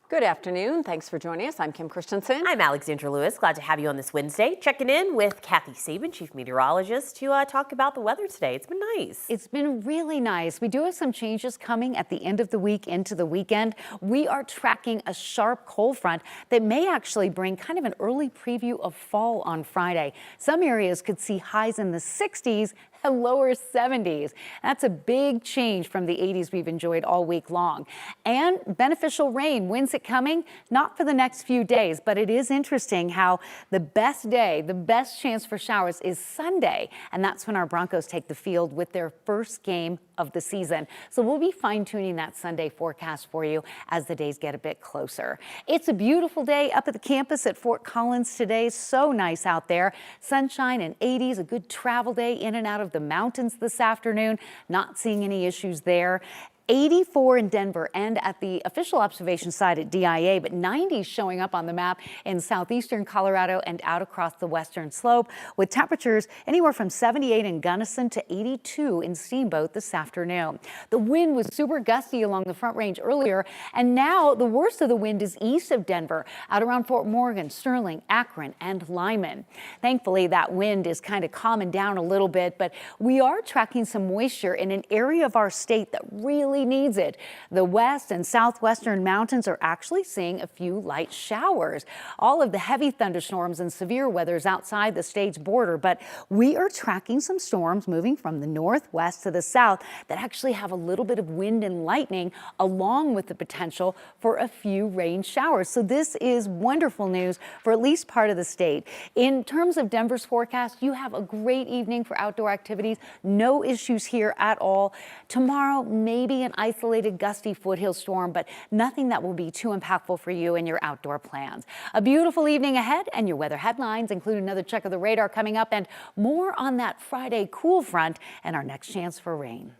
Good afternoon. Thanks for joining us. I'm Kim Christensen. I'm Alexandra Lewis. Glad to have you on this Wednesday. Checking in with Kathy Sabin, Chief Meteorologist, to talk about the weather today. It's been nice. It's been really nice. We do have some changes coming at the end of the week into the weekend. We are tracking a sharp cold front that may actually bring kind of an early preview of fall on Friday. Some areas could see highs in the 60s and lower 70s. That's a big change from the 80s we've enjoyed all week long. And beneficial rain. When's it coming? Not for the next few days, but it is interesting how the best day, the best chance for showers is Sunday. And that's when our Broncos take the field with their first game of the season. So we'll be fine-tuning that Sunday forecast for you as the days get a bit closer. It's a beautiful day up at the campus at Fort Collins today. So nice out there. Sunshine and 80s, a good travel day in and out of the mountains this afternoon. Not seeing any issues there. 84 in Denver and at the official observation site at DIA, but 90 showing up on the map in southeastern Colorado and out across the western slope, with temperatures anywhere from 78 in Gunnison to 82 in Steamboat this afternoon. The wind was super gusty along the Front Range earlier, and now the worst of the wind is east of Denver, out around Fort Morgan, Sterling, Akron, and Lyman. Thankfully, that wind is kind of calming down a little bit, but we are tracking some moisture in an area of our state that really needs it. The west and southwestern mountains are actually seeing a few light showers. All of the heavy thunderstorms and severe weather is outside the state's border, but we are tracking some storms moving from the northwest to the south that actually have a little bit of wind and lightning, along with the potential for a few rain showers. So this is wonderful news for at least part of the state. In terms of Denver's forecast, you have a great evening for outdoor activities. No issues here at all. Tomorrow, maybe an isolated gusty foothill storm, but nothing that will be too impactful for you and your outdoor plans. A beautiful evening ahead, and your weather headlines include another check of the radar coming up and more on that Friday cool front and our next chance for rain.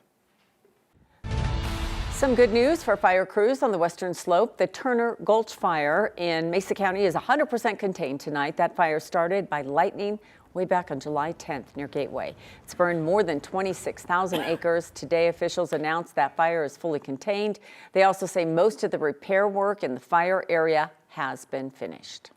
Some good news for fire crews on the western slope. The Turner Gulch fire in Mesa County is 100% contained tonight. That fire started by lightning way back on July 10th near Gateway. It's burned more than 26,000 acres. Today, officials announced that fire is fully contained. They also say most of the repair work in the fire area has been finished.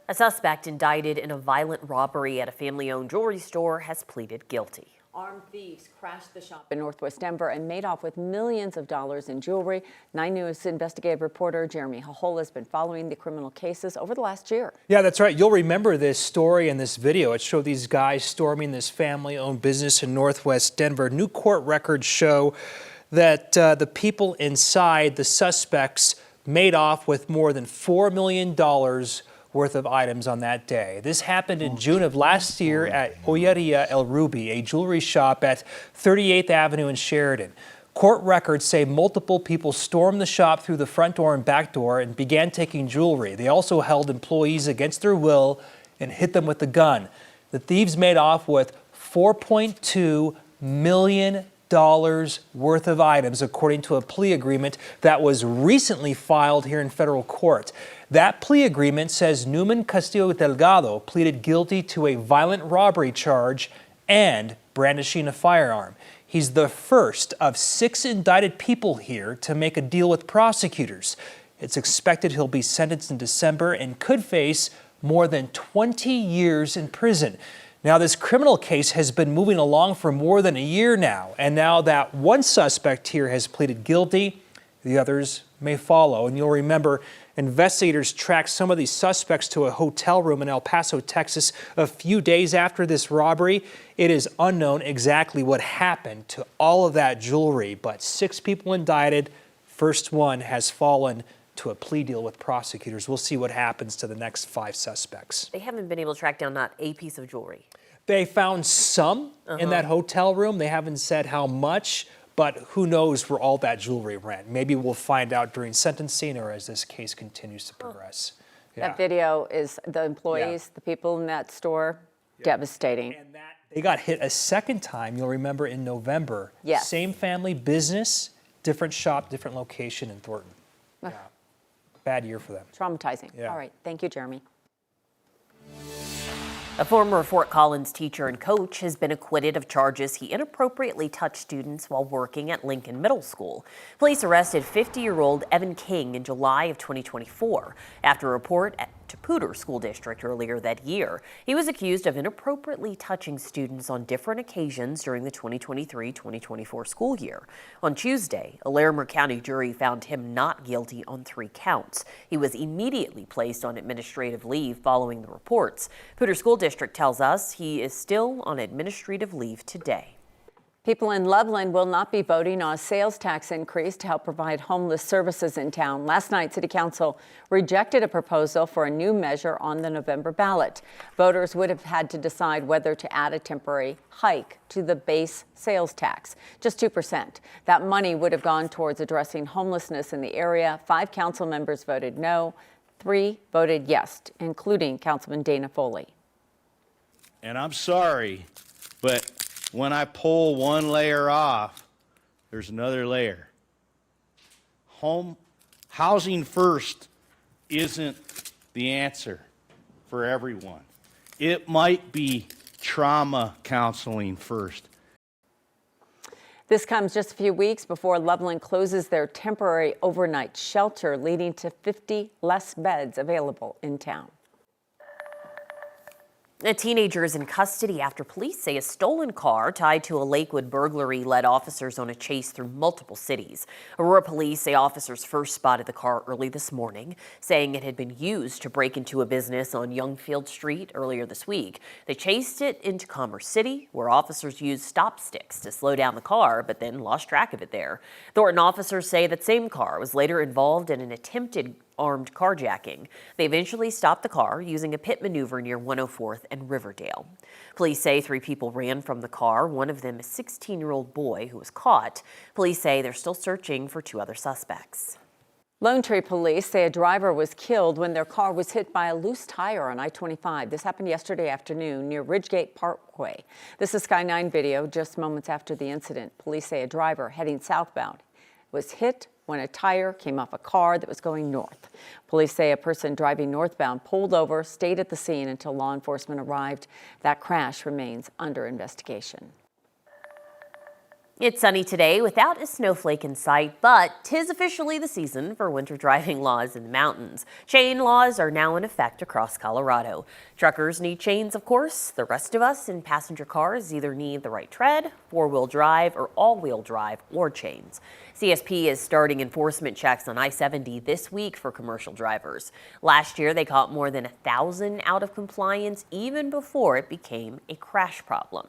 A suspect indicted in a violent robbery at a family-owned jewelry store has pleaded guilty. Armed thieves crashed the shop in northwest Denver and made off with millions of dollars in jewelry. 9 News investigative reporter Jeremy Hahola has been following the criminal cases over the last year. Yeah, that's right. You'll remember this story in this video. It showed these guys storming this family-owned business in northwest Denver. New court records show that the people inside, the suspects, made off with more than $4 million worth of items on that day. This happened in June of last year at Joyeria El Ruby, a jewelry shop at 38th Avenue in Sheridan. Court records say multiple people stormed the shop through the front door and back door and began taking jewelry. They also held employees against their will and hit them with a gun. The thieves made off with $4.2 million worth of items, according to a plea agreement that was recently filed here in federal court. That plea agreement says Newman Castillo Delgado pleaded guilty to a violent robbery charge and brandishing a firearm. He's the first of 6 indicted people here to make a deal with prosecutors. It's expected he'll be sentenced in December and could face more than 20 years in prison. Now, this criminal case has been moving along for more than a year now, and now that one suspect here has pleaded guilty, the others may follow. And you'll remember investigators tracked some of these suspects to a hotel room in El Paso, Texas, a few days after this robbery. It is unknown exactly what happened to all of that jewelry, but 6 people indicted. First one has fallen to a plea deal with prosecutors. We'll see what happens to the next 5 suspects. They haven't been able to track down not a piece of jewelry. They found some in that hotel room. They haven't said how much, but who knows where all that jewelry went. Maybe we'll find out during sentencing or as this case continues to progress. Yeah. That video is the employees, the people in that store, devastating. And that, they got hit a second time, you'll remember, in November. Yes. Same family business, different shop, different location in Thornton. Yeah. Bad year for them. Traumatizing. Yeah. All right. Thank you, Jeremy. A former Fort Collins teacher and coach has been acquitted of charges he inappropriately touched students while working at Lincoln Middle School. Police arrested 50-year-old Evan King in July of 2024 after a report at Tapooter School District earlier that year. He was accused of inappropriately touching students on different occasions during the 2023-2024 school year. On Tuesday, a Larimer County jury found him not guilty on 3 counts. He was immediately placed on administrative leave following the reports. Tapooter School District tells us he is still on administrative leave today. People in Loveland will not be voting on a sales tax increase to help provide homeless services in town. Last night, City Council rejected a proposal for a new measure on the November ballot. Voters would have had to decide whether to add a temporary hike to the base sales tax, just 2%. That money would have gone towards addressing homelessness in the area. 5 council members voted no, 3 voted yes, including Councilman Dana Foley. And I'm sorry, but when I pull one layer off, there's another layer. Housing first isn't the answer for everyone. It might be trauma counseling first. This comes just a few weeks before Loveland closes their temporary overnight shelter, leading to 50 less beds available in town. A teenager is in custody after police say a stolen car tied to a Lakewood burglary led officers on a chase through multiple cities. Aurora police say officers first spotted the car early this morning, saying it had been used to break into a business on Youngfield Street earlier this week. They chased it into Commerce City, where officers used stop sticks to slow down the car, but then lost track of it there. Thornton officers say that same car was later involved in an attempted armed carjacking. They eventually stopped the car using a pit maneuver near 104th and Riverdale. Police say 3 people ran from the car, one of them a 16-year-old boy who was caught. Police say they're still searching for 2 other suspects. Lone Tree police say a driver was killed when their car was hit by a loose tire on I-25. This happened yesterday afternoon near Ridgegate Parkway. This is Sky 9 video just moments after the incident. Police say a driver heading southbound was hit when a tire came off a car that was going north. Police say a person driving northbound pulled over, stayed at the scene until law enforcement arrived. That crash remains under investigation. It's sunny today without a snowflake in sight, but 'tis officially the season for winter driving laws in the mountains. Chain laws are now in effect across Colorado. Truckers need chains, of course. The rest of us in passenger cars either need the right tread, 4-wheel drive, or all-wheel drive, or chains. CSP is starting enforcement checks on I-70 this week for commercial drivers. Last year, they caught more than 1,000 out of compliance even before it became a crash problem.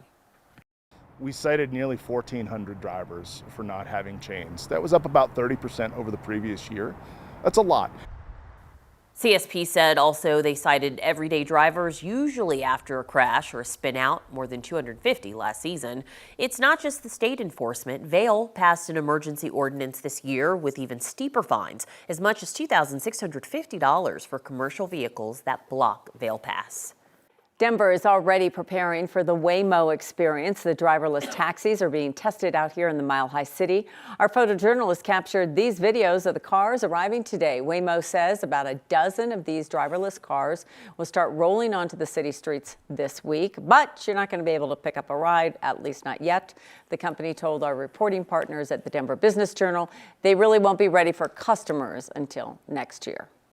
We cited nearly 1,400 drivers for not having chains. That was up about 30% over the previous year. That's a lot. CSP said also they cited everyday drivers, usually after a crash or a spin out, more than 250 last season. It's not just the state enforcement. Vail passed an emergency ordinance this year with even steeper fines, as much as $2,650 for commercial vehicles that block Vail Pass. Denver is already preparing for the Waymo experience. The driverless taxis are being tested out here in the Mile High City. Our photojournalist captured these videos of the cars arriving today. Waymo says about a dozen of these driverless cars will start rolling onto the city streets this week, but you're not going to be able to pick up a ride, at least not yet. The company told our reporting partners at the Denver Business Journal they really won't be ready for customers until next year.